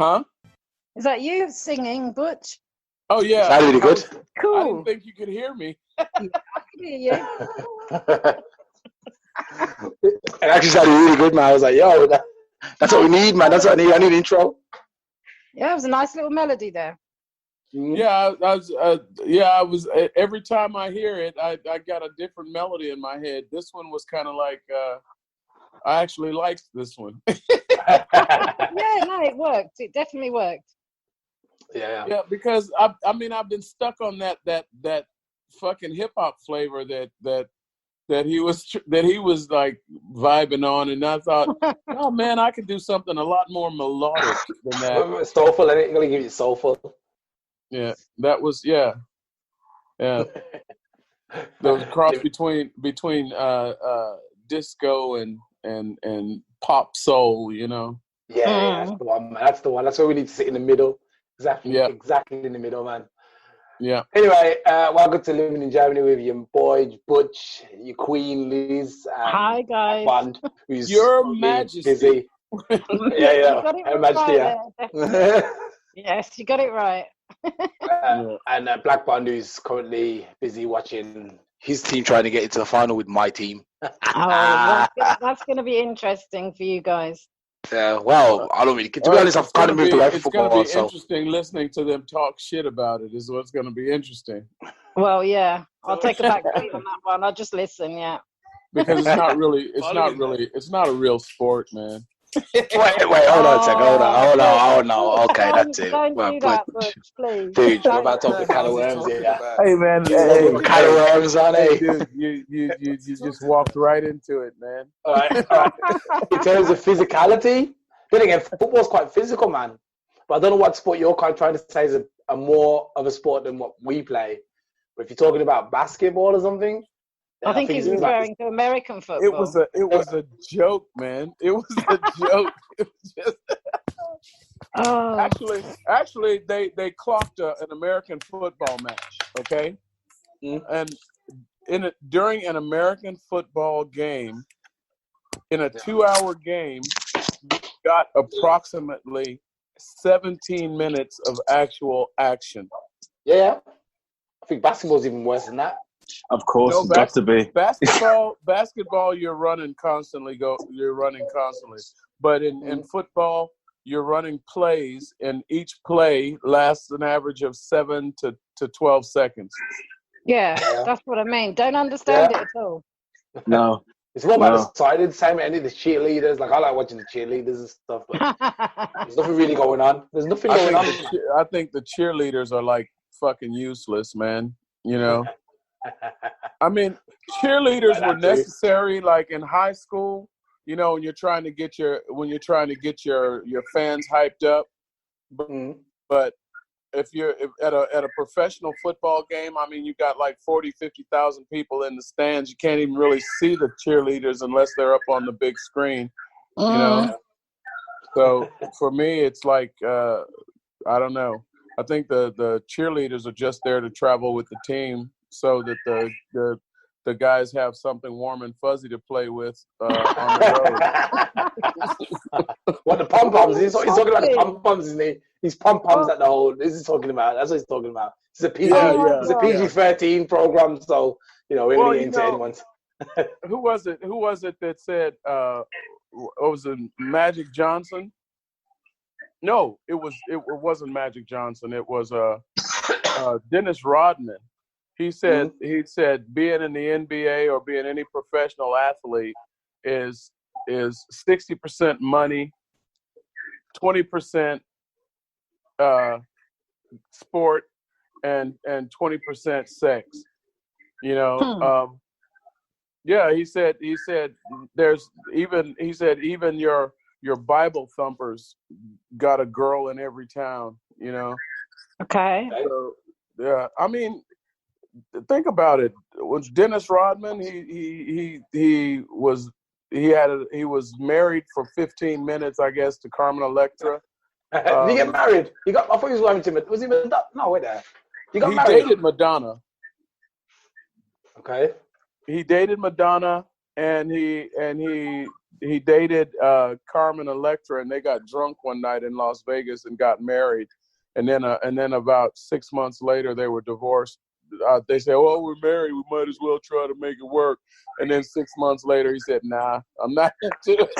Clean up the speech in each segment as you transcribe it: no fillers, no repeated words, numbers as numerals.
Huh? Is that you singing, Butch? Oh yeah. Sounded really good. Cool. I didn't think you could hear me. I can hear you. It actually sounded really good, man. I was like, yo, that's what we need, man. That's what I need. I need an intro. Yeah, it was a nice little melody there. Yeah, I was. Every time I hear it, I got a different melody in my head. This one was kind of like, I actually liked this one. Yeah, no, it worked. It definitely worked. Yeah, because I mean, I've been stuck on that fucking hip hop flavor that he was like vibing on, and I thought, oh man, I could do something a lot more melodic than that. Soulful, and it's gonna give you soulful. Yeah, that was yeah. The cross between disco and pop soul, you know. Yeah, that's the one, man. That's the one. That's where we need to sit in the middle. Exactly in the middle, man. Yeah. Anyway, welcome to Living in Germany with your boy Butch, your queen Liz, and hi guys. Blackbond, who's Your Majesty. busy. You got it Her Majesty. right. Yes, you got it right. And Blackbond, who's currently busy watching his team trying to get into the final with my team. That's going to be interesting for you guys. Well, I don't really. To be honest, I've kind of moved away from football. It's going to be interesting listening to them talk shit about it. Is what's going to be interesting. Well, yeah, I'll take a back seat on that one. I'll just listen. Yeah. Because it's not a real sport, man. Wait, hold on a second. Hold on. Okay, that's it. Don't do that, Butch, please. Dude, we're about to talk the can of worms here. Hey, man. Can of worms on, eh? Dude, you just walked right into it, man. All right. In terms of physicality, then again, football's quite physical, man. But I don't know what sport you're kind of trying to say is a more of a sport than what we play. But if you're talking about basketball or something, I think he's referring to American football. It was a joke, man. It was a joke. It was just actually they clocked an American football match, okay? And during an American football game, in a 2-hour game, we got approximately 17 minutes of actual action. Yeah. I think basketball's even worse than that. Of course, it's got to be. Basketball, you're running constantly. But in football, you're running plays, and each play lasts an average of 7 to 12 seconds. Yeah, that's what I mean. Don't understand it at all. No. It's more about the side. Same any of the cheerleaders. Like I like watching the cheerleaders and stuff, but there's nothing really going on. There's nothing going on. I think the cheerleaders are like fucking useless, man. You know. I mean, cheerleaders were necessary, like in high school. You know, when you're trying to get your fans hyped up. But if you're at a professional football game, I mean, you got like 40,000-50,000 people in the stands. You can't even really see the cheerleaders unless they're up on the big screen. You know. So for me, it's like I don't know. I think the cheerleaders are just there to travel with the team, so that the guys have something warm and fuzzy to play with on the road. What, the pom-poms? He's talking about the pom-poms, isn't he? He's pom-poms at the whole. This is talking about. That's what he's talking about. It's a PG. It's a PG-13 program, so we don't get into anyone's. Who was it that said? What was it? Magic Johnson? No, it wasn't Magic Johnson. It was Dennis Rodman. He said being in the NBA or being any professional athlete is 60% money, 20% sport, and 20% sex. You know, he said there's even your Bible thumpers got a girl in every town. You know. Okay. So, yeah, I mean. Think about it. Was Dennis Rodman? He was married for 15 minutes, I guess, to Carmen Electra. Did he get married? I thought he was married to. Was he Madonna? No, wait there. He married. Dated Madonna. Okay. He dated Madonna, and he he dated Carmen Electra, and they got drunk one night in Las Vegas and got married, and then about 6 months later they were divorced. They said, "Oh, we're married. We might as well try to make it work." And then 6 months later, he said, "Nah, I'm not into it."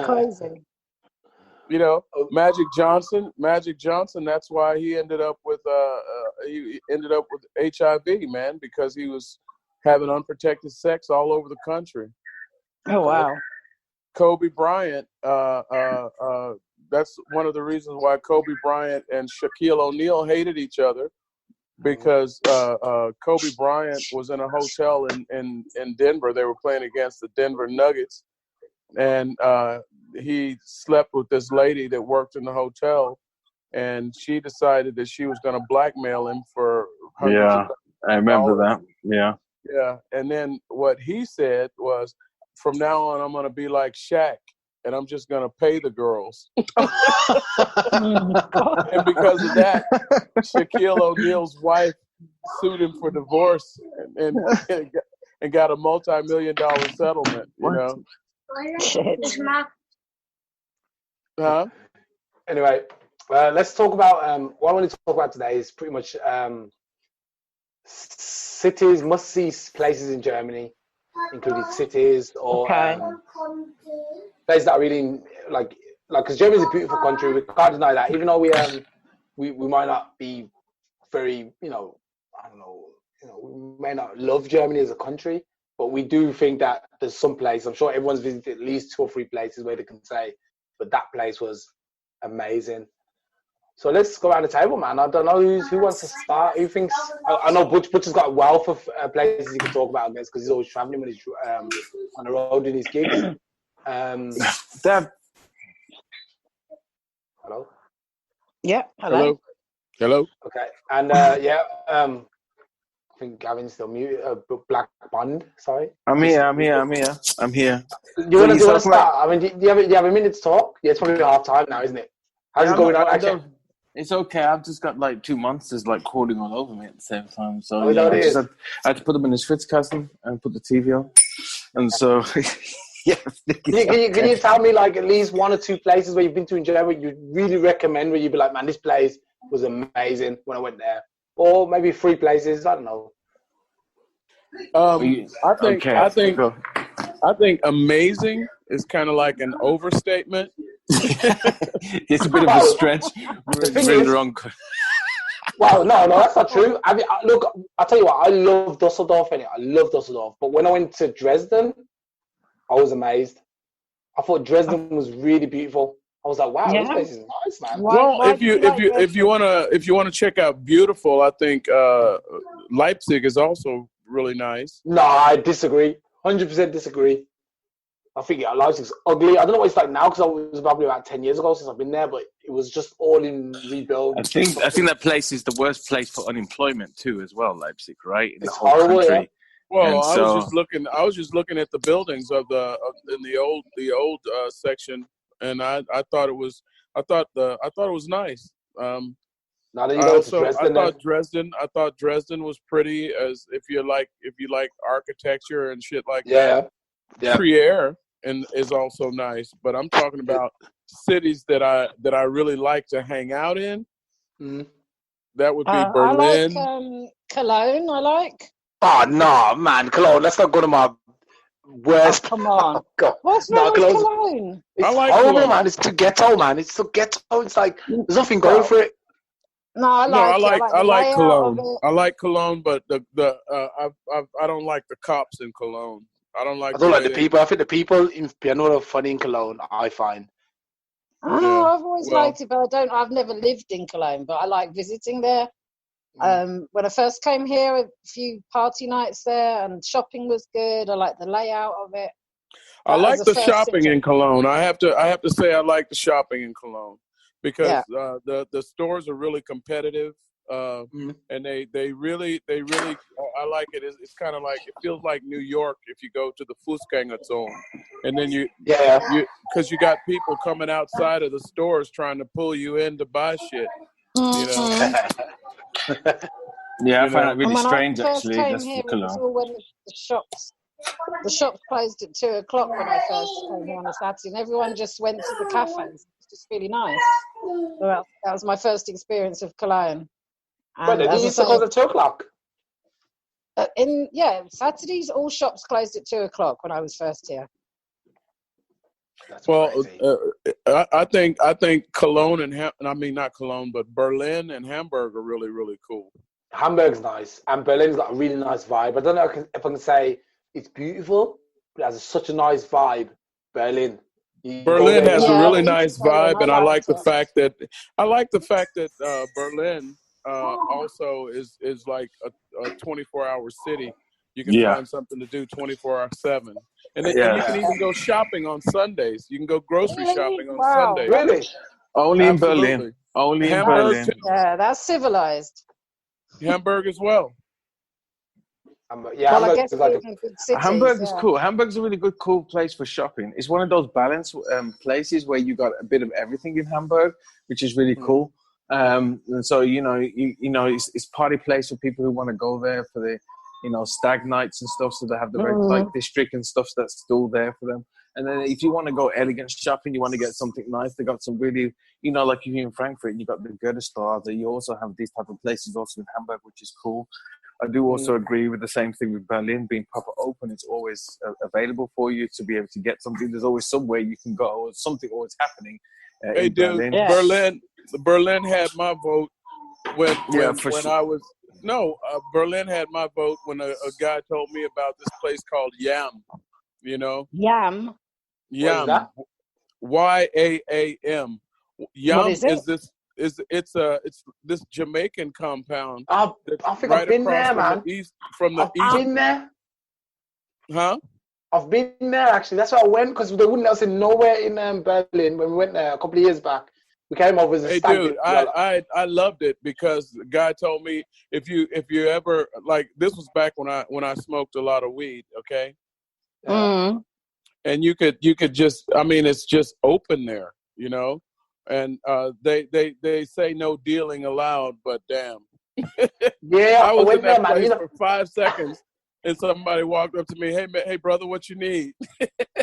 Crazy. You know, Magic Johnson. That's why he ended up with HIV, man, because he was having unprotected sex all over the country. Oh wow. Kobe Bryant. That's one of the reasons why Kobe Bryant and Shaquille O'Neal hated each other, because Kobe Bryant was in a hotel in Denver. They were playing against the Denver Nuggets, and he slept with this lady that worked in the hotel, and she decided that she was going to blackmail him for hundreds of thousands I remember of dollars. that. Yeah, and then what he said was, from now on, I'm going to be like Shaq, and I'm just going to pay the girls. And because of that, Shaquille O'Neal's wife sued him for divorce and got a multi-million-dollar settlement, you know? Shit. Huh? Anyway, let's talk about what I want to talk about today is pretty much cities, must-see places in Germany, including cities or places that are really like because Germany is a beautiful country. We can't deny that, even though we might not be very, we may not love Germany as a country, but we do think that there's some place. I'm sure everyone's visited at least 2 or 3 places where they can say, but that place was amazing. So let's go around the table, man. I don't know who wants to start. Who thinks? I know Butch has got a wealth of places he can talk about, I guess, because he's always traveling when he's on the road doing his gigs. Dad. Hello. Yeah. Hello. Okay, and I think Gavin's still muted. Blackbond, sorry. I'm here. Do you want to start? I mean, do you have a minute to talk? Yeah, it's probably half time now, isn't it? How's it going on? Actually, it's okay. I've just got like 2 monsters like crawling all over me at the same time. So I had to put them in the Schwitzkasten and put the TV on. And so, yeah. Can you tell me like at least 1 or 2 places where you've been to in Germany where you really recommend, where you'd be like, man, this place was amazing when I went there, or maybe 3 places? I don't know. I think amazing is kind of like an overstatement. It's a bit of a stretch. We're in the wrong. Wow, no, that's not true. I mean, look, I'll tell you what, I love Dusseldorf, but when I went to Dresden, I was amazed. I thought Dresden was really beautiful. I was like, wow, this place is nice, man. Well, if you wanna check out beautiful, I think Leipzig is also really nice. No, I disagree. 100% disagree. I think Leipzig's ugly. I don't know what it's like now, because it was probably about 10 years ago since I've been there, but it was just all in rebuild. I think that place is the worst place for unemployment too, as well. Leipzig, right? It's horrible. Yeah. Well, I was just looking at the buildings in the old section, and I thought it was nice. Now that you go to Dresden, I thought Dresden was pretty, as if you like architecture and shit like that. Yeah. Trier is also nice, but I'm talking about cities that I really like to hang out in. Mm-hmm. That would be Berlin. I like Cologne. I like. Oh no, man, Cologne. Let's not go to my worst. Oh, come on. God. What's wrong with Cologne? It's horrible, man. It's too ghetto, man. It's so ghetto. It's like there's nothing going for it. No, I like Cologne. I like Cologne, but I don't like the cops in Cologne. I don't like the people. I think the people in Piano are funny in Cologne, I find. I've always liked it, but I've never lived in Cologne, but I like visiting there. When I first came here, a few party nights there, and shopping was good. I like the layout of it. I like the shopping in Cologne. I have to say I like the shopping in Cologne, because the stores are really competitive. And they really I like it. It's kind of like, it feels like New York if you go to the Fußgängerzone, and then because you got people coming outside of the stores trying to pull you in to buy shit. You know. Yeah, I find that really strange. Actually, Came here, it was all when the shops The shops closed at 2:00 when I first came here on a Saturday, and everyone just went to the cafes. It's just really nice. So that was my first experience of Cologne. But And they used to close at 2:00. Saturdays all shops closed at 2:00 when I was first here. That's Well, crazy. I think Cologne and not Cologne, but Berlin and Hamburg are really, really cool. Hamburg's nice, and Berlin's got a really nice vibe. I don't know if I can say it's beautiful, but it has such a nice vibe. Berlin. Berlin has a really I've been to nice Berlin, vibe, and I like the it. fact that Berlin also is like a 24-hour city. You can find something to do 24/7, and you can even go shopping on Sundays. You can go grocery shopping on Sundays. Really? Only Absolutely. in Berlin. Only in Hamburg Berlin. too. Yeah, that's civilized. Hamburg as well. Well, I guess like in big cities, Hamburg is cool. Hamburg's a really good, cool place for shopping. It's one of those balanced places where you got a bit of everything in Hamburg, which is really cool. And so it's party place for people who want to go there for the stag nights and stuff. So they have the red light district and stuff that's still there for them. And then if you want to go elegant shopping, you want to get something nice. They got some really, like if you're in Frankfurt, you got the Goethe-Straße. You also have these type of places also in Hamburg, which is cool. I do also agree with the same thing with Berlin being proper open. It's always available for you to be able to get something. There's always somewhere you can go, or something always happening. Hey, dude, Berlin. Berlin had my vote when I was. No, Berlin had my vote when a guy told me about this place called Yam. Yam. Yam. YAAM. Yam is this Jamaican compound. I think I've been there, man. From the east. I've been there. Huh? I've been there actually. That's why I went, because they wouldn't let us in nowhere in Berlin when we went there a couple of years back. We came over as a stag. Dude, I loved it because the guy told me if you ever, like, this was back when I smoked a lot of weed, okay? And you could just, it's just open there, and they say no dealing allowed, but damn. Yeah, I was in that there, place man. for 5 seconds and somebody walked up to me, hey brother, what you need?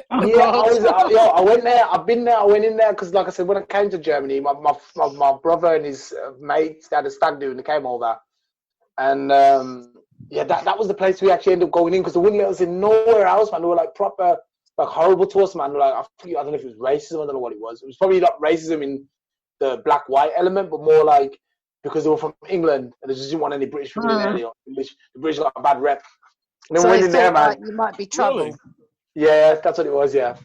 I went there. I've been there. I went in there because, like I said, when I came to Germany, my brother and his mates had a stag do and they came over, and that was the place we actually ended up going in because they wouldn't let us in nowhere else, man. They were like proper, like horrible to us, man. Like I don't know if it was racism. I don't know what it was. It was probably not racism in the black-white element, but more like because they were from England and they just didn't want any British people in there. The British got a bad rep. And then so went in there, man. Like you might be trouble. Really? Yeah, that's what it was. Yeah.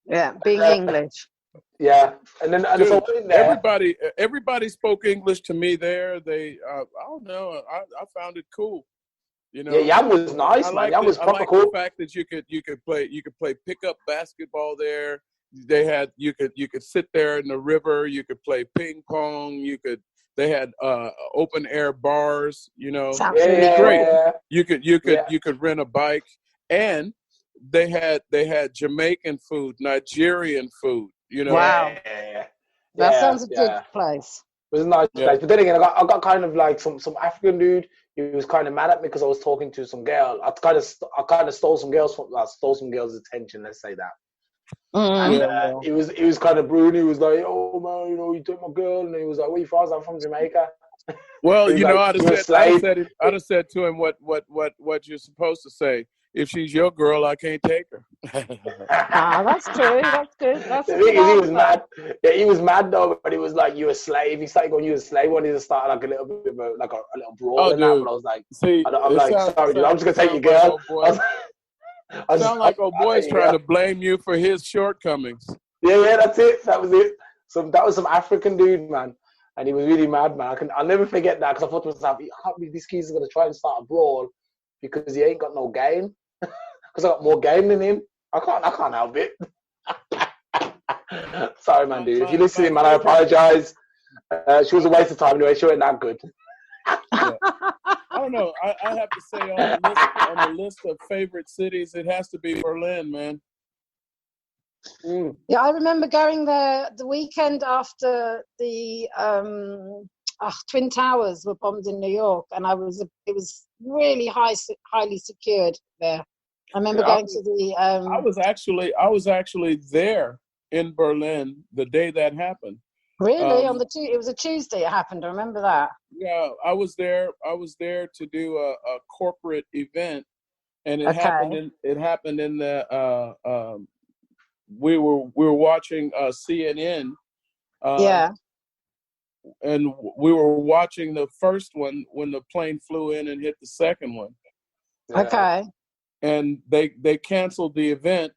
Yeah, being English. Yeah, and then Dude, so I went in there. Everybody spoke English to me there. They, I don't know. I found it cool. Yeah, Yam was nice, man. Yam was proper cool. The fact that you could play pickup basketball there. They had you could sit there in the river. You could play ping pong. They had open air bars. Sounds really great. Cool. You could rent a bike, and they had Jamaican food, Nigerian food. Wow, that sounds a good place. It was a nice place, but then again, I got kind of like some African dude. He was kind of mad at me because I was talking to some girl. I kind of stole some girls' attention. Let's say that. And he was kind of rude. He was like, "Oh man, you took my girl," and he was like, "Where you from?" I'm from Jamaica. Well, like, I'd have said to him what you're supposed to say. If she's your girl, I can't take her. That's true. That's good. That's the thing is, he was mad. Yeah, he was mad though, but he was like, "You a slave." He started going, "You a slave." Wanted to start like a little bit of a little brawl. Oh, and that, but I was like, "Sorry, dude. I'm just gonna take your girl." Sound like old boy's trying to blame you for his shortcomings. Yeah, that's it. That was it. So that was some African dude, man, and he was really mad, man. I'll never forget that because I thought to myself, I can't believe this kid's gonna try and start a brawl because he ain't got no game. Because I got more game than him. I can't help it. Sorry, man, dude. If you're listening, man, I apologize. She was a waste of time anyway. She wasn't that good. Yeah. I don't know. I have to say on the list of favorite cities, it has to be Berlin, man. Yeah, I remember going there the weekend after the Twin Towers were bombed in New York, and it was really highly secured there. I remember going to the. I was actually there in Berlin the day that happened. Really, it was a Tuesday. It happened. I remember that. Yeah, I was there. I was there to do a corporate event, and it Okay. happened in the. We were watching CNN. Yeah. And we were watching the first one when the plane flew in and hit the second one. Yeah. Okay. And they canceled the event.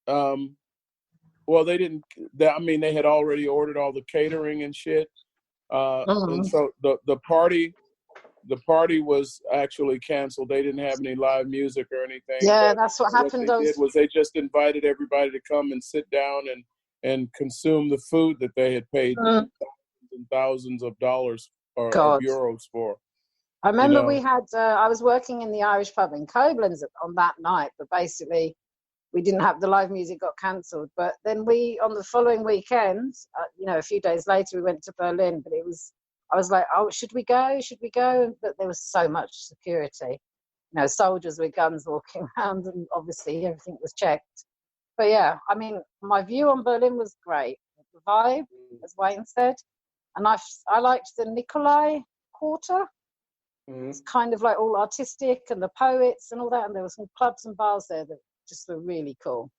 Well, they didn't. They had already ordered all the catering and shit. And so the party was actually canceled. They didn't have any live music or anything. Yeah, that's what happened. What they did was they just invited everybody to come and sit down and consume the food that they had paid thousands of dollars or of euros for. I remember we had. I was working in the Irish pub in Koblenz on that night, but basically we didn't have the live music, got cancelled. But then on the following weekend, a few days later, we went to Berlin. But I was like, oh, should we go? Should we go? But there was so much security, soldiers with guns walking around, and obviously everything was checked. But yeah, my view on Berlin was great. The vibe, as Wayne said, and I liked the Nikolai Quarter. It's kind of like all artistic and the poets and all that, and there were some clubs and bars there that just were really cool.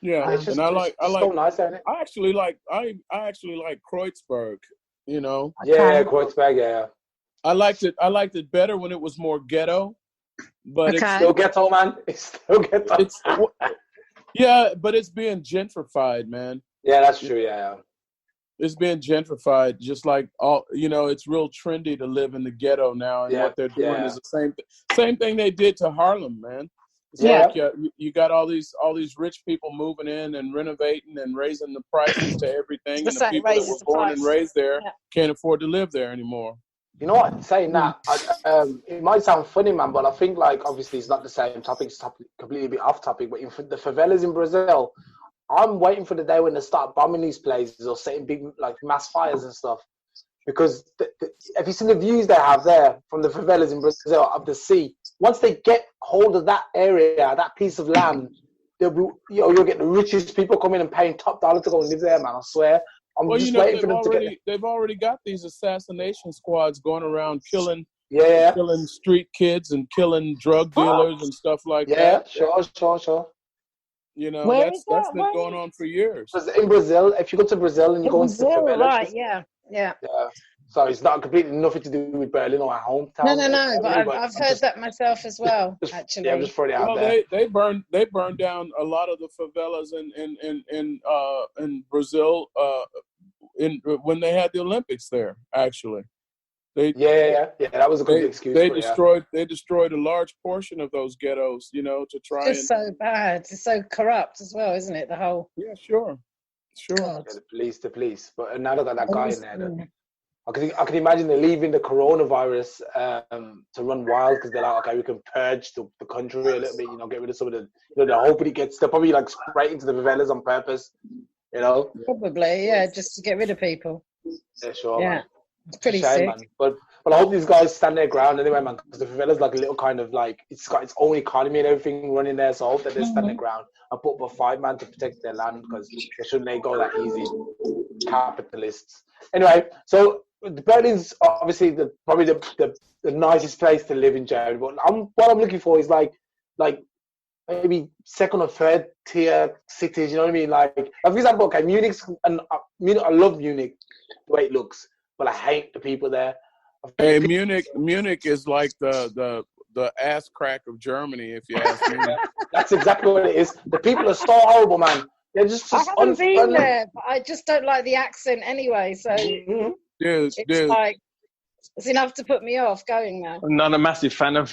Yeah, and I like so nice, isn't it? I actually like Kreuzberg. Yeah, Kreuzberg. Yeah, I liked it better when it was more ghetto, but it's still ghetto, man. It's still ghetto. Yeah, but it's being gentrified, man. Yeah, that's true. Yeah. It's being gentrified, just like it's real trendy to live in the ghetto now, and what they're doing is the same thing they did to Harlem, man. It's like you got all these rich people moving in and renovating and raising the prices to everything, and the people that were born and raised there can't afford to live there anymore. You know what? Saying that, it might sound funny, man, but I think obviously it's not the same topic. It's completely a bit off topic. But in the favelas in Brazil, I'm waiting for the day when they start bombing these places or setting big mass fires and stuff. Because have you seen the views they have there from the favelas in Brazil of the sea? Once they get hold of that area, that piece of land, you'll get the richest people coming and paying top dollar to go and live there, man. I swear. I'm just waiting for them to get. They've already got these assassination squads going around killing street kids and killing drug dealers and stuff like that. Yeah, sure. That's been going on for years. In Brazil, if you go to Brazil and you go into the favelas, right? Yeah. So it's not completely nothing to do with Berlin or my hometown. No. But I've heard that myself as well. Actually, I'm just throwing it out there. They burned down a lot of the favelas in Brazil when they had the Olympics there. Actually, that was a good excuse. They destroyed a large portion of those ghettos, to try. It's so bad. It's so corrupt as well, isn't it? The whole. Yeah, sure. Yeah, the police. But now they got that guy in there. I can imagine they're leaving the coronavirus to run wild because they're like, okay, we can purge the country a little bit, get rid of some of the, they're hoping they're probably straight into the favelas on purpose, Probably, yeah, just to get rid of people. Yeah, sure. Yeah, man. it's pretty sick. Man. But I hope these guys stand their ground anyway, man, because the favela's a little kind of it's got its own economy and everything running there, so I hope that they stand their ground and put up a fight, man, to protect their land because they shouldn't let go that easy. Capitalists. Anyway, so Berlin's obviously probably the nicest place to live in Germany, but what I'm looking for is maybe second or third tier cities, you know what I mean? For example, okay, Munich, I love Munich, the way it looks, but I hate the people there. Hey, Munich is like the ass crack of Germany, if you ask me. That's exactly what it is. The people are so horrible, man. They're just I haven't been there, but I just don't like the accent anyway, so dude. It's enough to put me off going there. I'm not a massive fan of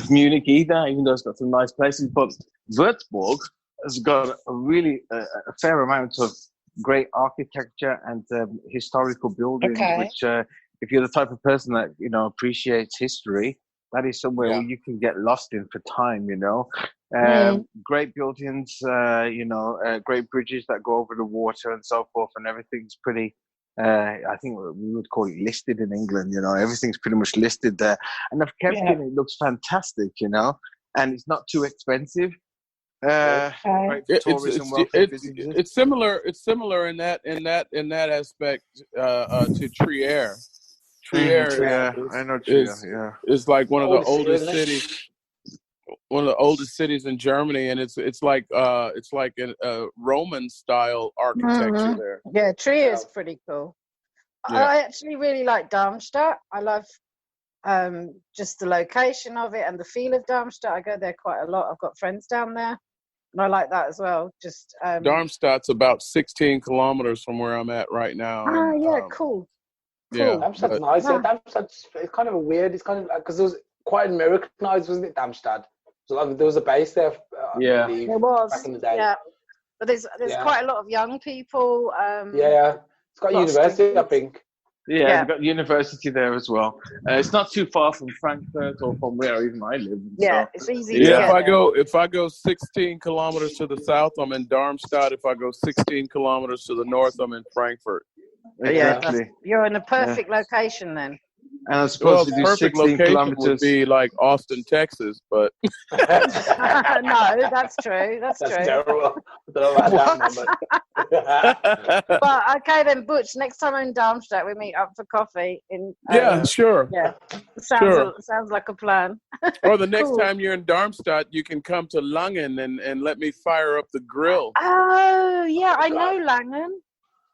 Munich either, even though it's got some nice places. But Würzburg has got a fair amount of great architecture and historical buildings, which if you're the type of person that appreciates history, that is somewhere where you can get lost in for time. Great buildings, great bridges that go over the water and so forth, and everything's pretty. I think we would call it listed in England. Everything's pretty much listed there, and I've kept it. It looks fantastic. and it's not too expensive. Great for tourism, welfare visitors. It's similar. It's similar in that aspect to Trier. Trier, I know Trier. is like one of the oldest city, cities. One of the oldest cities in Germany, and it's like a Roman style architecture there. Yeah, Trier is pretty cool. Yeah. I actually really like Darmstadt. I love just the location of it and the feel of Darmstadt. I go there quite a lot. I've got friends down there, and I like that as well. Just Darmstadt's about 16 kilometers from where I'm at right now. Cool. Yeah, Darmstadt's nice. Yeah, Darmstadt's it's kind of weird. It's kind of like because it was quite Americanized, wasn't it? Darmstadt. So like, there was a base there. There was back in the day. Yeah, but there's quite a lot of young people. It's got a university, I think. Yeah, we've got university there as well. It's not too far from Frankfurt or from where even I live. Yeah, it's easy. Yeah, if I go 16 kilometers to the south, I'm in Darmstadt. If I go 16 kilometers to the north, I'm in Frankfurt. Exactly. You're in a perfect location then. And I suppose the perfect location would be like Austin, Texas, but no, that's true. That's true. Terrible. I don't know about that number. But okay then, Butch. Next time I'm in Darmstadt, we meet up for coffee. Sure. Yeah, sounds like a plan. Or the next time you're in Darmstadt, you can come to Langen and let me fire up the grill. Oh yeah, I know Langen.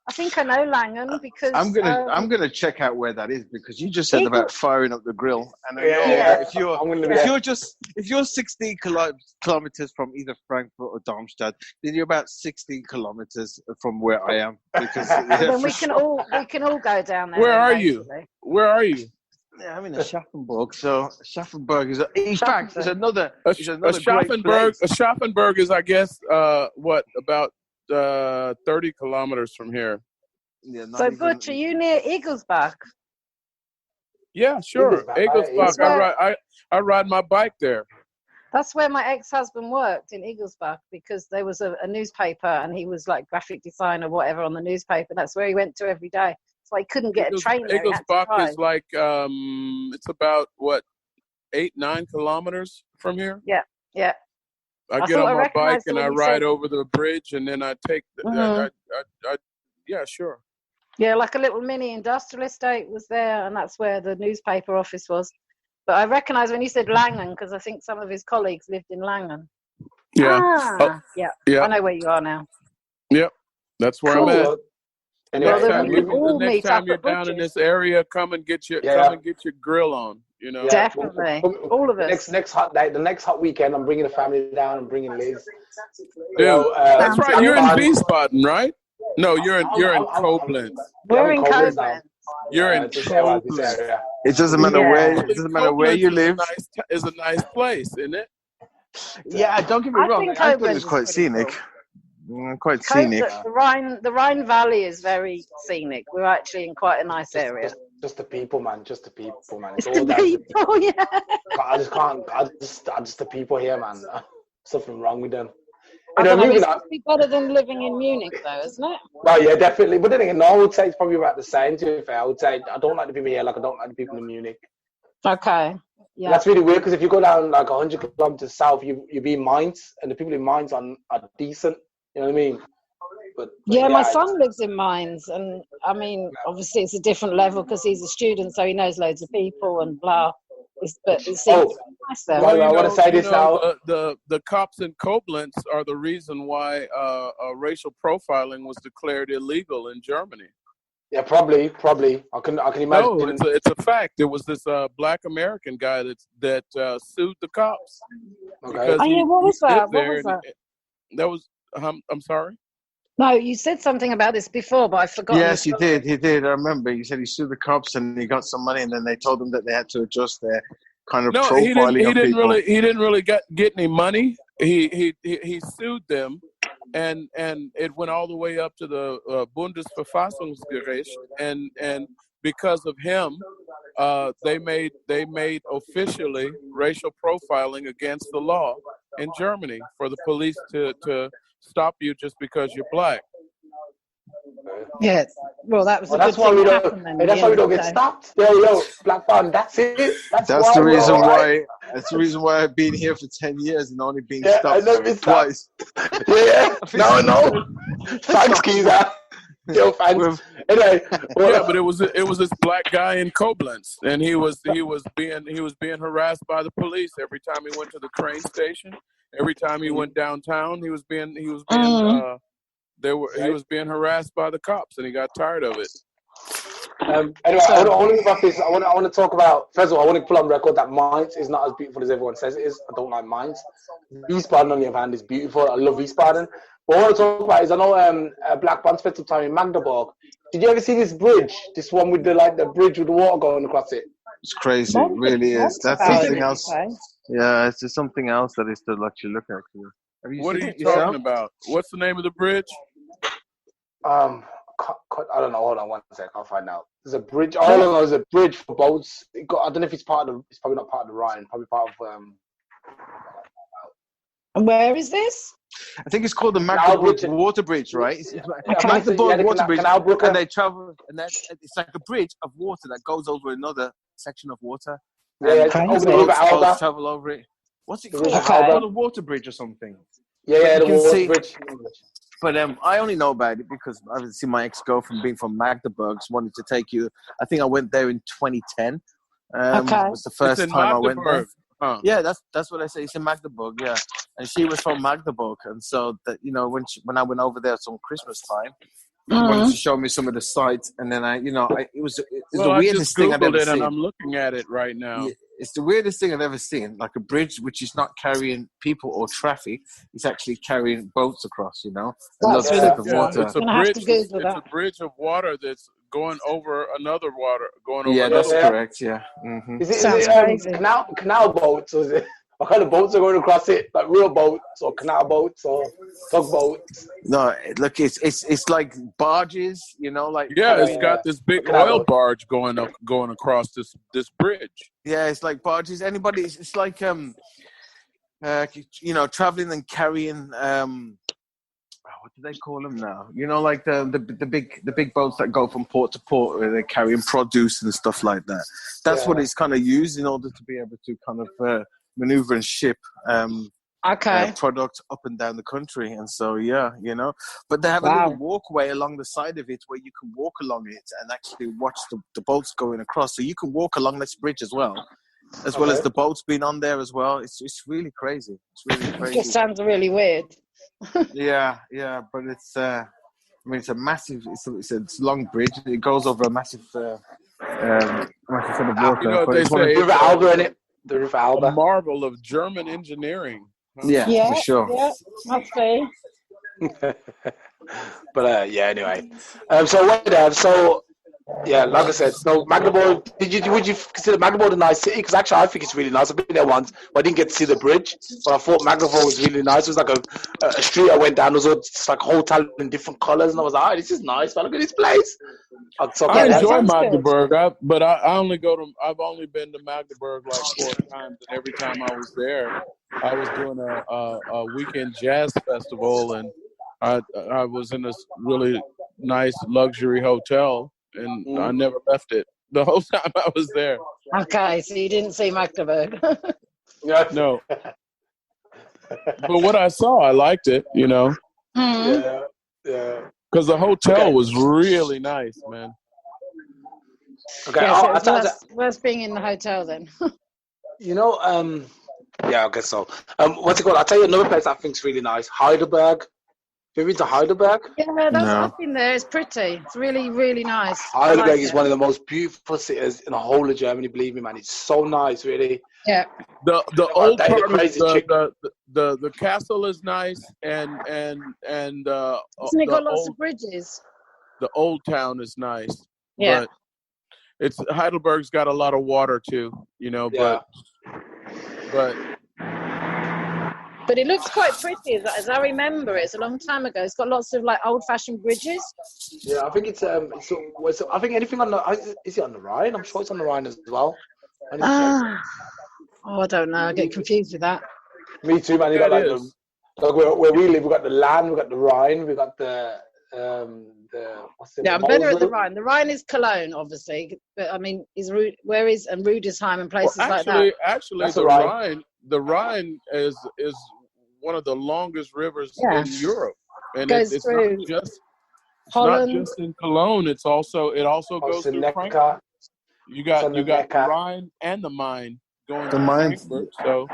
I think I know Langen because I'm gonna check out where that is because you just said about firing up the grill, and if you're 16 kilometers from either Frankfurt or Darmstadt, then you're about 16 kilometers from where I am. Because then we can all go down there. Where are you? Yeah, I'm in Aschaffenburg. So Aschaffenburg is there's another Aschaffenburg is, I guess, about 30 kilometers from here. Yeah, so Butch, are you near Igelsbach? Yeah, sure. Igelsbach. I ride my bike there. That's where my ex-husband worked, in Igelsbach, because there was a newspaper and he was like graphic designer, whatever, on the newspaper. That's where he went to every day. So he couldn't get a train there. Igelsbach is like it's about 8-9 kilometers from here. Yeah. I get on my bike and I ride over the bridge, and then I take yeah, sure. Yeah, like a little mini industrial estate was there, and that's where the newspaper office was. But I recognise when you said Langen, because I think some of his colleagues lived in Langen. Yeah. Yeah. I know where you are now. Yep, that's where I'm at. Anyway, the next time you're down in this area, come and get your grill on. You know, definitely. All of us. Next hot day, the next hot weekend, I'm bringing the family down. I'm bringing Liz. That's right. You're in Wiesbaden, right? No, you're in Koblenz. We're in Koblenz. You're in Koblenz. It doesn't matter where. It doesn't matter where you live. It's a nice place, isn't it? Yeah, don't get me wrong. Koblenz is quite scenic. Quite scenic. The Rhine Valley is very scenic. We're actually in quite a nice area. Just the people, man. Just the people, man. It's all the people, yeah. I just can't. I just the people here, man. Something wrong with them. It's probably better than living in Munich, though, isn't it? Well, yeah, definitely. But then again, I would say it's probably about the same. To be fair, I would say I don't like the people here, like I don't like the people in Munich. Okay. Yeah. And that's really weird because if you go down like 100 kilometers south, you be in Mainz, and the people in Mainz are decent. You know what I mean? But my son lives in Mainz, and I mean, obviously it's a different level because he's a student, so he knows loads of people and blah. But it seems nice there. Well, I want to say this now. The cops in Koblenz are the reason why racial profiling was declared illegal in Germany. Yeah, probably. I can imagine. No, it's a fact. There was this black American guy that sued the cops. Okay. What was that? That was. I'm sorry. No, you said something about this before, but I forgot. Yes, he did. He did. I remember. He said he sued the cops and he got some money, and then they told him that they had to adjust their kind of profiling. He didn't really get any money. He sued them, and it went all the way up to the Bundesverfassungsgericht, and because of him, they made officially racial profiling against the law in Germany for the police to stop you just because you're black. Yeah. Well, that was a that's good why thing we that don't. happened then. Hey, that's why we don't get stopped. Yo, Blackbond. That's it. That's That's why the we're reason all right. why. That's the reason why I've been here for 10 years and only been Yeah, I stopped never been stopped. twice. Yeah. No. Thanks, Keezer. Yo, thanks. With- Anyway. Well, Yeah, but it was this black guy in Koblenz, and he was being harassed by the police every time he went to the train station. Every time he went downtown, he was being harassed by the cops, and he got tired of it. Anyway, I want to move off this. I want to talk about. First of all, I want to put on record that Mainz is not as beautiful as everyone says it is. I don't like Mainz. Wiesbaden, on the other hand, is beautiful. I love Wiesbaden. What I want to talk about is I know Blackbond spent some time in Magdeburg. Did you ever see this bridge? This one with the bridge with the water going across it. It's crazy. It really is. That's something else. Okay. Yeah, it's just something else that is to actually look at. What are you talking about? What's the name of the bridge? I don't know. Hold on one sec. I'll find out. There's a bridge. All I know is a bridge for boats. I don't know if it's part of. It's probably not part of the Rhine. Probably part of. And where is this? I think it's called the Magdeburg Water Bridge, right? It's Magdeburg Water Bridge, and they travel, and it's like a bridge of water that goes over another section of water. Yeah, it's over the River Alba. Boats travel over it. What's it called? River It's Alba. called a water bridge or something. Yeah, the water bridge. But I only know about it because I've seen my ex-girlfriend being from Magdeburg wanted to take you. I think I went there in 2010. It was the first time I went there. Huh. Yeah, that's what I say. It's in Magdeburg, yeah. And she was from Magdeburg, and so that when I went over there some Christmas time, she wanted to show me some of the sites, and then it was the weirdest thing I've ever seen. And I'm looking at it right now. Yeah, it's the weirdest thing I've ever seen. Like a bridge which is not carrying people or traffic; it's actually carrying boats across. That's really really water. It's a bridge of water that's going over another water. Yeah, that's correct. Yeah. Mm-hmm. Is it canal boats? Or is it, what kind of boats are going across it? Like real boats or canal boats or tugboats? No, look, it's like barges. It's got this big oil barge going across this bridge. Yeah, it's like barges. It's like traveling and carrying. What do they call them now? Like the big boats that go from port to port, where they're carrying produce and stuff like that. That's what it's kind of used in order to be able to kind of maneuver and ship product up and down the country. And so but they have a little walkway along the side of it where you can walk along it and actually watch the boats going across. So you can walk along this bridge as well as the boats being on there as well. It's really crazy. It's really crazy. It sounds really weird. yeah, but it's it's a massive. It's a long bridge. It goes over a massive sort of water. They say River Alba in it. The River Alba. A marvel of German engineering. Huh? Yeah, for sure. Yeah, must be. But anyway. Like I said, so Magdeburg. Would you consider Magdeburg a nice city? Because actually, I think it's really nice. I've been there once, but I didn't get to see the bridge. But I thought Magdeburg was really nice. It was like a street I went down. It was just like a hotel in different colors, and I was like, this is nice. Man, look at this place. I enjoy Magdeburg, but I've only been to Magdeburg like 4 times, and every time I was there, I was doing a weekend jazz festival, and I was in this really nice luxury hotel. And I never left it the whole time I was there. Okay, so you didn't see Magdeburg. No. But what I saw, I liked it, Yeah. Because the hotel was really nice, man. Okay. Yeah, so it's worth being in the hotel then. I guess so. What's it called? I'll tell you another place I think is really nice. Heidelberg. Have you been to Heidelberg? Yeah, I've been there. It's pretty. It's really, really nice. Heidelberg is one of the most beautiful cities in the whole of Germany. Believe me, man. It's so nice, really. Yeah. The old part of the castle is nice, and hasn't it got lots of bridges? The old town is nice. Yeah. But Heidelberg's got a lot of water too, But it looks quite pretty, as I remember it. It's a long time ago. It's got lots of like old-fashioned bridges. Yeah, I think it's I think anything on is it on the Rhine? I'm sure it's on the Rhine as well. I don't know. I get confused with that. Me too, man. You got where we live, we've got the land, we've got the Rhine, we've got the I'm better at the Rhine. The Rhine is Cologne, obviously, but I mean, where is Rudesheim and places like that? Actually, the Rhine is one of the longest rivers in Europe, and it's through not just Holland. not just in Cologne. It also goes through Frankfurt. You got the Rhine and the Main going to Frankfurt. So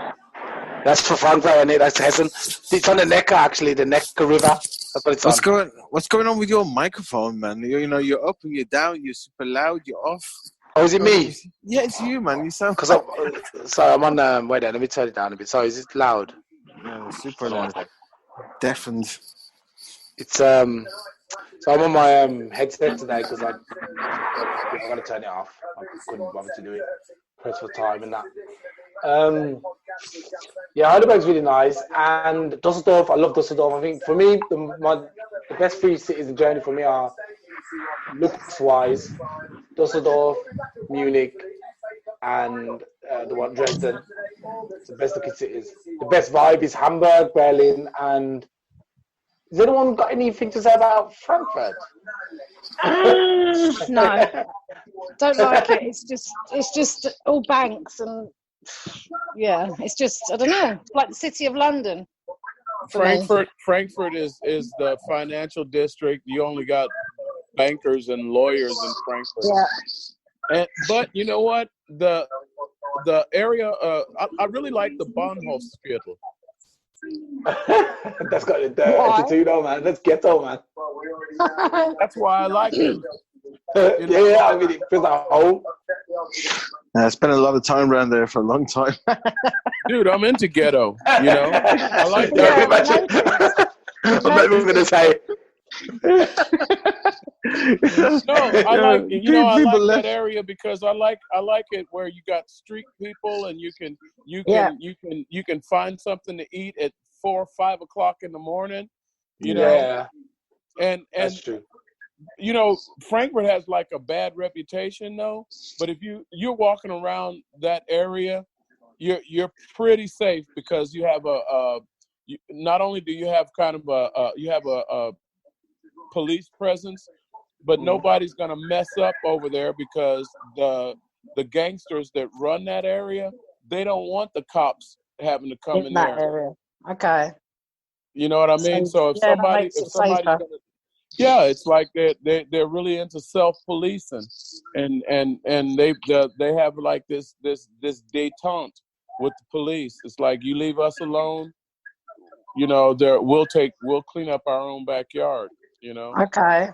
that's for Frankfurt, and that's Hessen. It's on the Neckar, actually, the Neckar River. That's what it's on. What's going on with your microphone, man? You're up and you're down. You're super loud. You're off. Oh, is it me? Yeah, it's you, man. You sound. Sorry, I'm on. Wait there. Let me turn it down a bit. Sorry, is it loud? Yeah, super loud. Deafened. It's So I'm on my headset today because I'm gonna turn it off. I couldn't bother to do it. Press for time and that. Heidelberg's really nice, and Dusseldorf. I love Dusseldorf. I think for me, the best three cities in Germany for me are looks-wise, Dusseldorf, Munich, and the one Dresden. It's the best looking cities. The best vibe is Hamburg, Berlin, and has anyone got anything to say about Frankfurt? No, don't like it. It's just all banks and it's just I don't know. It's like the city of London. Frankfurt is the financial district. You only got bankers and lawyers in Frankfurt. Yeah. But you know what? The area I really like the Bahnhofsviertel. That's got the attitude on, man. That's ghetto, man. That's why I like it. I mean, it feels like home. I spent a lot of time around there for a long time. Dude, I'm into ghetto. You know, I like that. I'm not even gonna say. No, I like that area because I like it where you got street people and you can find something to eat at 4 or 5 o'clock in the morning. You know, and that's true. You know, Frankfurt has like a bad reputation though. But if you're walking around that area, you're pretty safe because you have not only do you have kind of a police presence, but nobody's gonna mess up over there because the gangsters that run that area, they don't want the cops having to come in that area. Okay. You know what I mean? So if somebody's gonna, it's like they're really into self-policing, and they have like this détente with the police. It's like you leave us alone, you know. We'll clean up our own backyard, you know. Okay.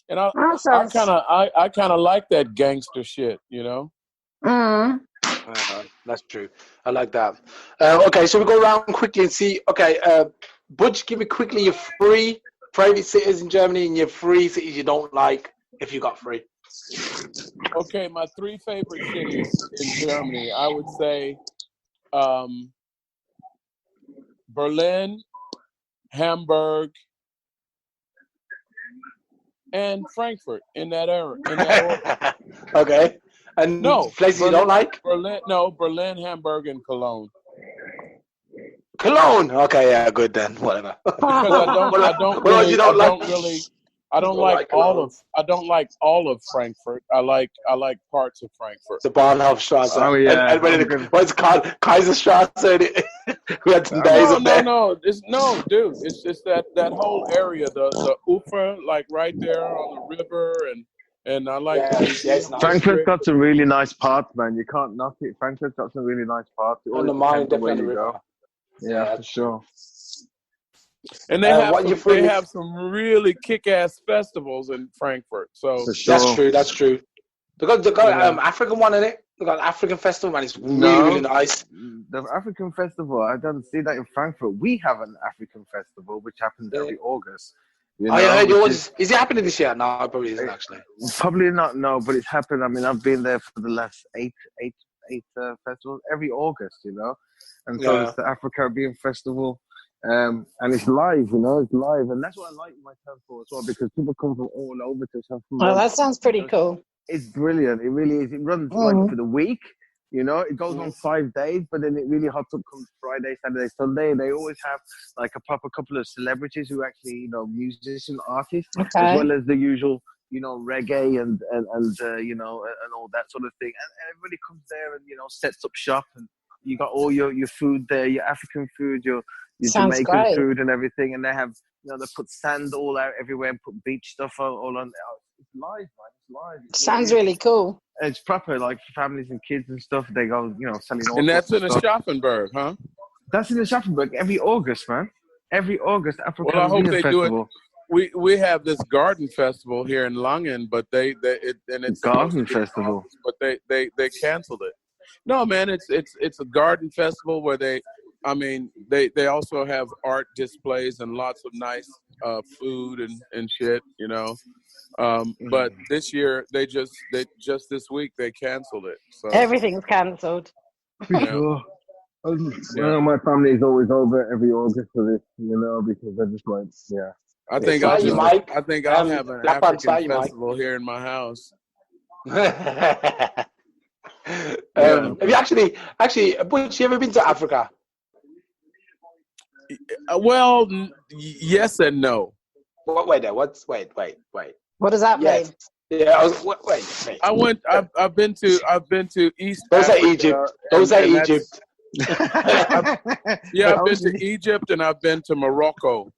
And I kind of like that gangster shit, you know. That's true. I like that. Okay, so we go around quickly and see. Okay, Butch, give me quickly your 3 favorite cities in Germany and your 3 cities you don't like, if you got 3. Okay, my 3 favorite cities in Germany, I would say Berlin, Hamburg, and Frankfurt in that order. Okay. And places Berlin, you don't like? Berlin, Hamburg, and Cologne. Cologne. Okay, yeah, good then. Whatever. Because I don't like all of Frankfurt. I like parts of Frankfurt. The Bahnhofstrasse. Oh yeah. And what's it called? Kaiserstrasse. We had some days up there. No, dude. It's just that whole area, the Ufer, like right there on the river, and I like. Frankfurt's got some really nice parts, man. You can't knock it. Frankfurt's got some really nice parts. On the Main, definitely. Yeah, for sure. And they have some really kick-ass festivals in Frankfurt. So that's true. They got African one in it. They got an African festival, man. It's really nice. The African festival, I don't see that in Frankfurt. We have an African festival which happens every August. You know, I heard yours. Is it happening this year? No, it probably isn't actually. Probably not. No, but it's happened. I mean, I've been there for the last eight festivals every August. You know, and so it's the Afro-Caribbean Festival. And it's live, you know, it's live. And that's what I like my festival as well, because people come from all over to South America. Oh, that sounds pretty cool. It's brilliant. It really is. It runs like for the week. You know, it goes on 5 days, but then it really hot up comes Friday, Saturday, Sunday. They always have like a proper couple of celebrities who actually, you know, musician artists, as well as the usual, you know, reggae and you know, and all that sort of thing. And everybody comes there and, you know, sets up shop, and you got all your food there, your African food, your Jamaican food and everything. And they have, you know, they put sand all out everywhere and put beach stuff all on. It's live, man. It's live. Sounds really cool. It's proper, like families and kids and stuff. They go, you know, selling all. And that's in Aschaffenburg, huh? That's in Aschaffenburg every August, man. Every August, African Well, I hope they Festival. do it. We have this garden festival here in Langen, but it's garden festival, but they canceled it. No, man, it's a garden festival where they also have art displays and lots of nice food and shit, you know. But this year they just this week they canceled it. So everything's cancelled. Sure. My family is always over every August for this, you know, because they're just like, yeah. I think I'll have an African festival here in my house. Have you actually, Butch, you ever been to Africa? Well, yes and no. Wait. What does that mean? Yeah, wait. I've been to East. Those Africa, are Egypt. Those are Egypt. I've been to Egypt and I've been to Morocco.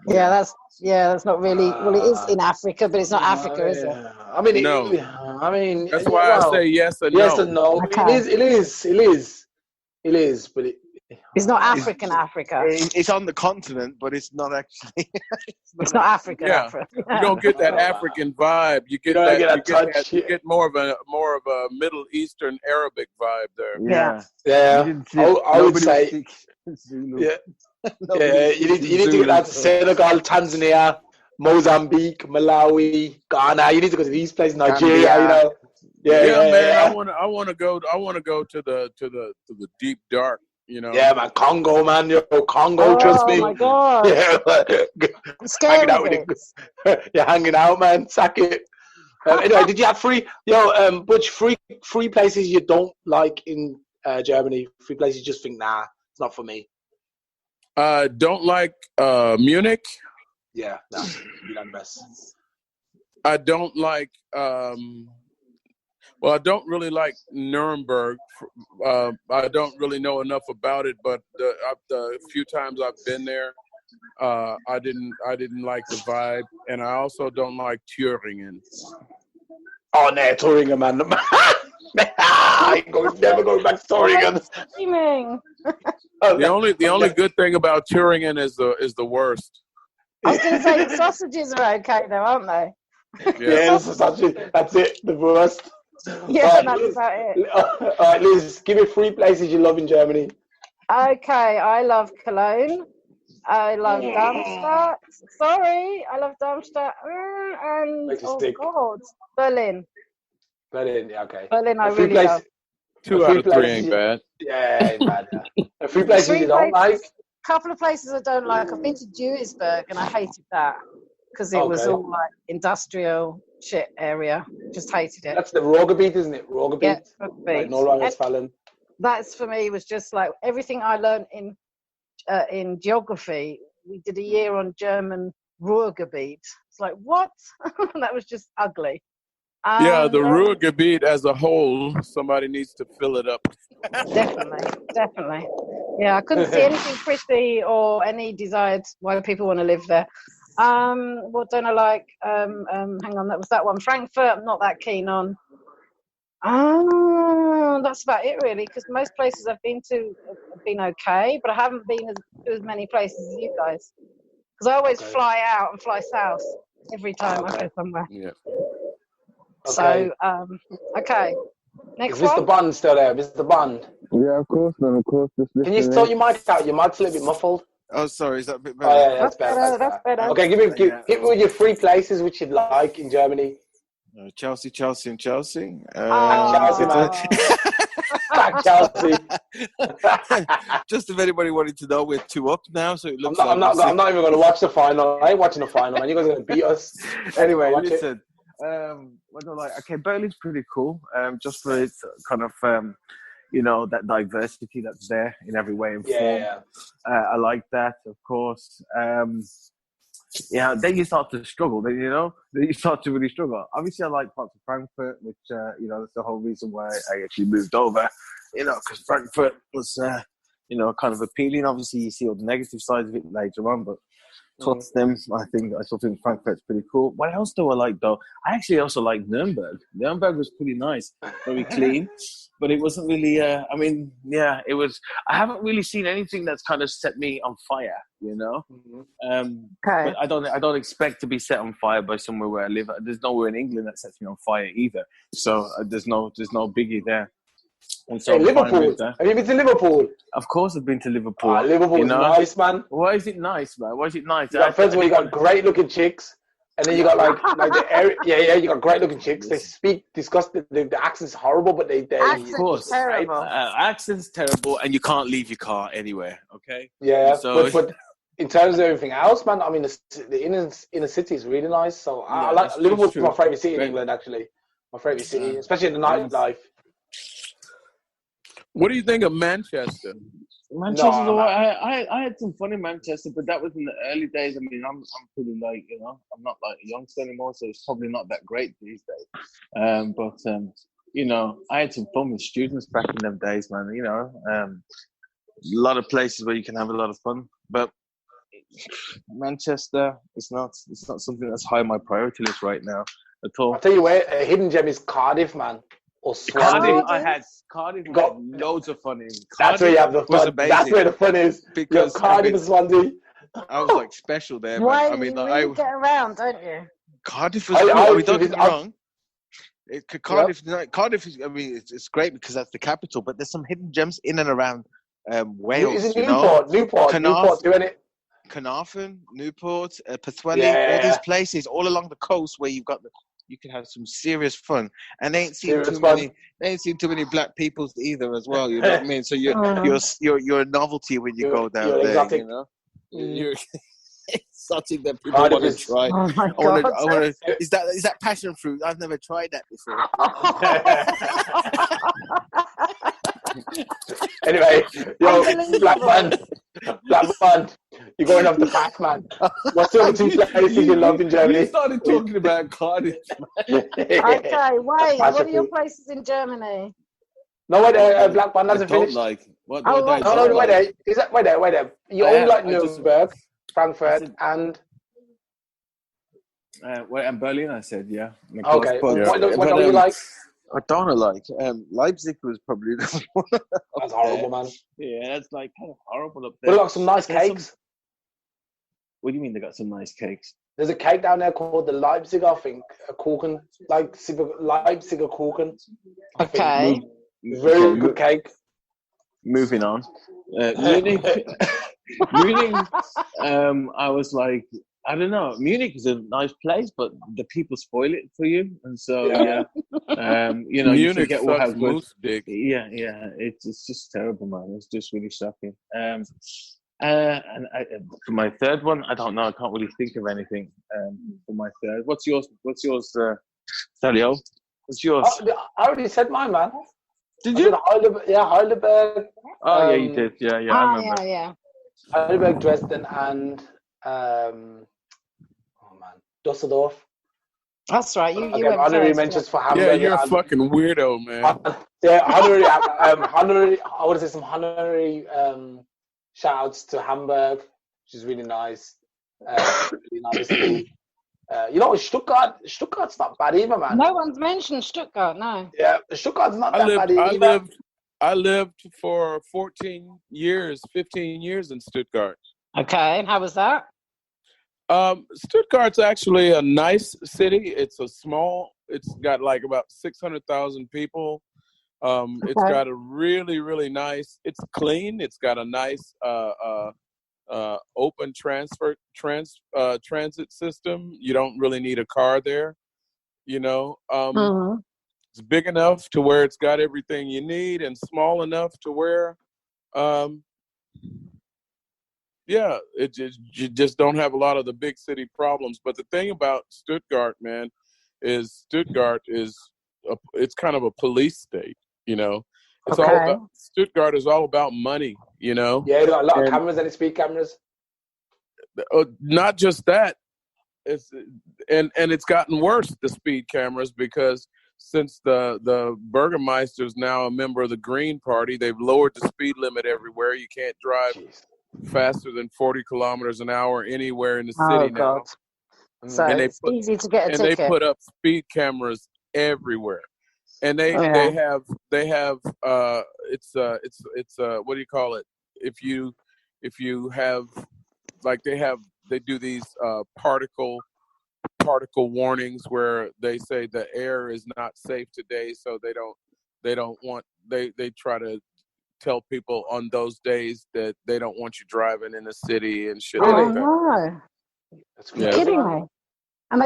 Yeah, that's not really. Well, it is in Africa, but it's not Africa, is it? I mean, no. That's why I say yes and no. Yes and no. Okay. It is, but it's not African Africa. It's on the continent, but it's not actually. It's not African. Yeah. Africa. You don't get that African vibe. You get you get more of a Middle Eastern Arabic vibe there. Yeah. I would say. Yeah. You need to get out to Senegal, Tanzania, Mozambique, Malawi, Ghana. You need to go to these places, Nigeria. You know. Man. I want to go to the deep dark. You know. Yeah, man. Congo, man. Congo. Trust me. Oh my God. Yeah. I'm scared of it. You're hanging out, man. Sack it. Anyway, did you have Butch, free places you don't like in Germany? Free places you just think, nah, it's not for me. Don't like Munich. Yeah, no, you're not the best. I don't like. I don't really like Nuremberg. I don't really know enough about it, but the few times I've been there, I didn't like the vibe, and I also don't like Thüringen. Oh no, Thüringen, man! I ain't never going back to Thüringen. The only good thing about Thüringen is the worst. I was going to say the sausages are okay though, aren't they? Yeah, sausages. That's it. The worst. Yeah, that's about it. All right, Liz, give me 3 places you love in Germany. Okay, I love Cologne. I love Darmstadt. Sorry, I love Darmstadt. And God, Berlin. Berlin, yeah, okay. Berlin, I really love. 2 out of 3 ain't bad. Yeah, ain't bad. A 3 places you don't like? A couple of places I don't like. I've been to Duisburg and I hated that because it was all like industrial shit area. Just hated it. That's the Ruhrgebiet, isn't it? Ruhrgebiet. Yeah, Ruhrgebiet. Like Nordrhein-Westfalen. That's for me was just like everything I learned in geography. We did a year on German Ruhrgebiet. It's like what? That was just ugly. The Ruhrgebiet as a whole, somebody needs to fill it up. Definitely. Yeah, I couldn't see anything pretty or any desired why people want to live there. What don't I like? Hang on, that was that one. Frankfurt, I'm not that keen on. That's about it really, because most places I've been to have been okay, but I haven't been to as many places as you guys. Because I always fly out and fly south every time I go somewhere. Yeah. So, okay. Next Is Mr. Bond still there? Mr. Bond? Yeah, of course, man, of course. Can you sort your mic out? Your mic's a little bit muffled. Oh, sorry, is that a bit better? Oh, yeah, that's better. Okay, give me your 3 places which you'd like in Germany. Chelsea. Chelsea, man. Back Chelsea. Just if anybody wanted to know, we're 2 up now, so it looks I'm not even going to watch the final. I ain't watching the final, man. You guys are going to beat us. Anyway, listen. what do I like? Okay, Berlin's pretty cool. Just for its kind of that diversity that's there in every way and form. Yeah. I like that, of course. Then you start to struggle. Then you start to really struggle. Obviously, I like parts of Frankfurt, which that's the whole reason why I actually moved over. Because Frankfurt was kind of appealing. Obviously, you see all the negative sides of it later on, but Tottenham, I still think Frankfurt's pretty cool. What else do I like though? I actually also like Nuremberg. Nuremberg was pretty nice, very clean, but it wasn't really. It was. I haven't really seen anything that's kind of set me on fire, Okay. But I don't expect to be set on fire by somewhere where I live. There's nowhere in England that sets me on fire either. So there's no biggie there. And so Liverpool. Have you been to Liverpool? Of course, I've been to Liverpool. Liverpool's nice, man. Why is it nice, man? Why is it nice? First of all, you got great looking chicks, and then you got like the area. You got great looking chicks. They speak disgusting. The accent's horrible, but they accent's terrible. Accent's terrible, and you can't leave your car anywhere. Okay. Yeah, so, but in terms of everything else, man, I mean, the inner city is really nice. So I like Liverpool's my favorite city in England, actually. My favorite city, especially in the nightlife. What do you think of Manchester? I had some fun in Manchester, but that was in the early days. I mean, I'm pretty I'm not like a youngster anymore, so it's probably not that great these days. I had some fun with students back in them days, man. A lot of places where you can have a lot of fun, but Manchester, it's not something that's high on my priority list right now at all. I'll tell you where a hidden gem is Cardiff, man. Or Cardiff, Cardiff got loads of fun in. That's where you have the fun. That's where the fun is. Because Cardiff and Swansea. I was like special there. Why? You get around, don't you? Cardiff was cool. Don't get me wrong. Cardiff is. I mean, it's great because that's the capital. But there's some hidden gems in and around Wales. Is it Newport, doing it. Carnarvon, Newport, Pwllheli, all these places all along the coast where you can have some serious fun, and they ain't seen too many black peoples either as well. You know what I mean? So you're a novelty when you go down there. Exotic. You're something that people want to try. Oh my God. I want to. Is that passion fruit? I've never tried that before. Anyway, Blackbond, you're going off the path, man. What's the other two places you love in Germany? You started talking about Cardiff. Okay, wait. What are your places in Germany? No, wait, Blackbond hasn't finished. Like what? No, wait there. Is that wait there? You only like Nuremberg, Frankfurt, and. And Berlin, I said, yeah. Okay. What do you like? I don't like. Leipzig was probably the one. That's horrible, man. Yeah, that's like kind of horrible up there. But got some nice cakes. What do you mean they got some nice cakes? There's a cake down there called the Leipzig, I think. A Kuchen. Leipziger Kuchen. Okay. Very good cake. Moving on. Munich. I was like, I don't know. Munich is a nice place, but the people spoil it for you, and so Munich you forget what has moose dick. Yeah, it's just terrible, man. It's just really shocking. And for my third one, I don't know. I can't really think of anything. For my third, what's yours? Alstallio? What's yours? I already said mine, man. Did you? Heidelberg. Oh yeah, you did. Yeah, I remember. Yeah. Heidelberg, Dresden, and Dusseldorf. That's right. You went honorary first, mentions for Hamburg. Yeah, you're a fucking weirdo, man. Honorary. I want to say some honorary shout outs to Hamburg, which is really nice. Really nice. Stuttgart's not bad either, man. No one's mentioned Stuttgart, no. Yeah, Stuttgart's not that bad either. I lived for 15 years in Stuttgart. Okay, and how was that? Stuttgart's actually a nice city. It's got like about 600,000 people. It's got a really, really nice, it's clean. It's got a nice, open transit system. You don't really need a car there, It's big enough to where it's got everything you need, and small enough to where, you just don't have a lot of the big city problems. But the thing about Stuttgart, man, is Stuttgart it's kind of a police state, you know. It's Okay. all about, Stuttgart is all about money, you know. Yeah, they got a lot of cameras and speed cameras. Not just that, it's it's gotten worse, the speed cameras, because since the Burgermeister is now a member of the Green Party, they've lowered the speed limit everywhere. You can't drive faster than 40 kilometers an hour anywhere in the city now. God. So it's easy to get a ticket. They put up speed cameras everywhere, and they have it's what do you call it? If you have, like, they do these particle warnings where they say the air is not safe today, so they try to tell people on those days that they don't want you driving in the city and shit like that. No. You're kidding me. And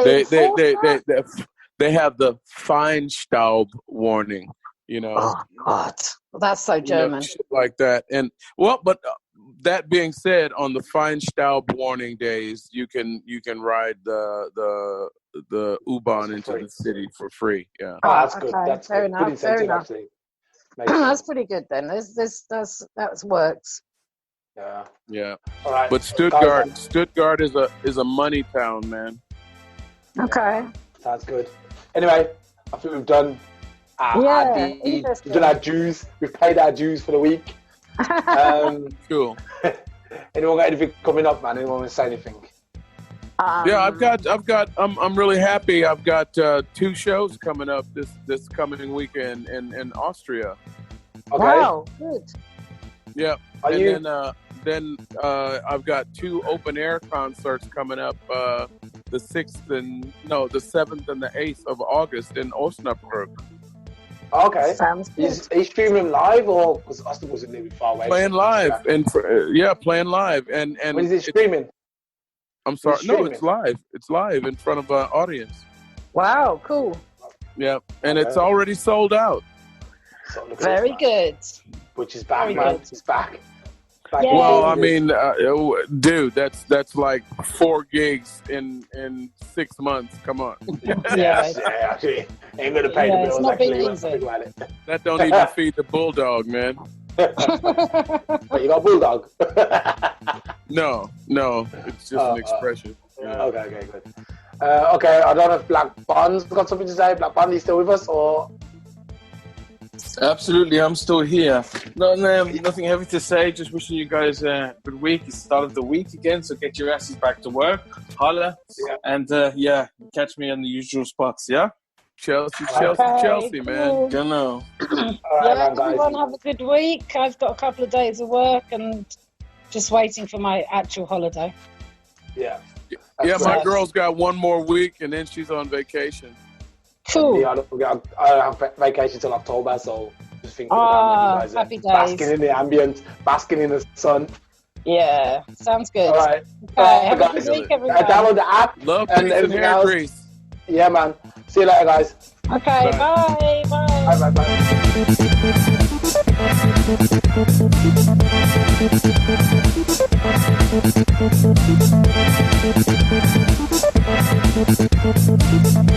they have the Feinstaub warning, you know. Oh God, well, that's so German. Shit like that. And but that being said, on the Feinstaub warning days, you can ride the U-Bahn into the city for free. Yeah. Oh, that's good. Okay. That's fair good. enough. Good incentive, Fair enough. actually. That's pretty good then. That works. Yeah. Yeah. All right. But Stuttgart is a money town, man. Okay. Sounds good. Anyway, I think we've done we've done our dues. We've paid our dues for the week. Cool. Anyone got anything coming up, man? Anyone want to say anything? Yeah, I'm really happy. I've got 2 shows coming up this coming weekend in Austria. Okay. Wow, good. Yeah. Then I've got 2 open air concerts coming up the 7th and the 8th of August in Osnabrück. Okay. Sounds good. Are you streaming live, or because Austin wasn't really far away? Playing live playing live and when is it streaming? I'm sorry, no, it's live. It's live in front of an audience. Wow, cool. Yeah, and it's already sold out. Very good. Which is back, Very man. good. It's back. Well, I mean, dude, that's like 4 gigs in 6 months. Come on. Yeah, actually, ain't gonna pay the bills. It's not Actually, been easy. That don't even feed the bulldog, man. But you got bulldog? No, it's just an expression. Yeah. Okay, good. Okay, I don't know if Blackbond's got something to say. Blackbond, are you still with us, or? Absolutely, I'm still here. Nothing heavy to say. Just wishing you guys a good week. It's the start of the week again, so get your asses back to work. Holla. Yeah. And catch me on the usual spots, yeah? Chelsea, man. Cool. Know. Everyone have a good week. I've got a couple of days of work and just waiting for my actual holiday. Yeah. My girl's got 1 more week and then she's on vacation. Cool. Yeah, I have vacation till October, so just thinking about you guys. Happy days. Basking in the ambience, basking in the sun. Yeah, sounds good. All right. Okay, have a good week, everyone. Download the app. Love, and peace, and everything hair else. grease. Yeah, man. See you later, guys. Okay, bye. Bye.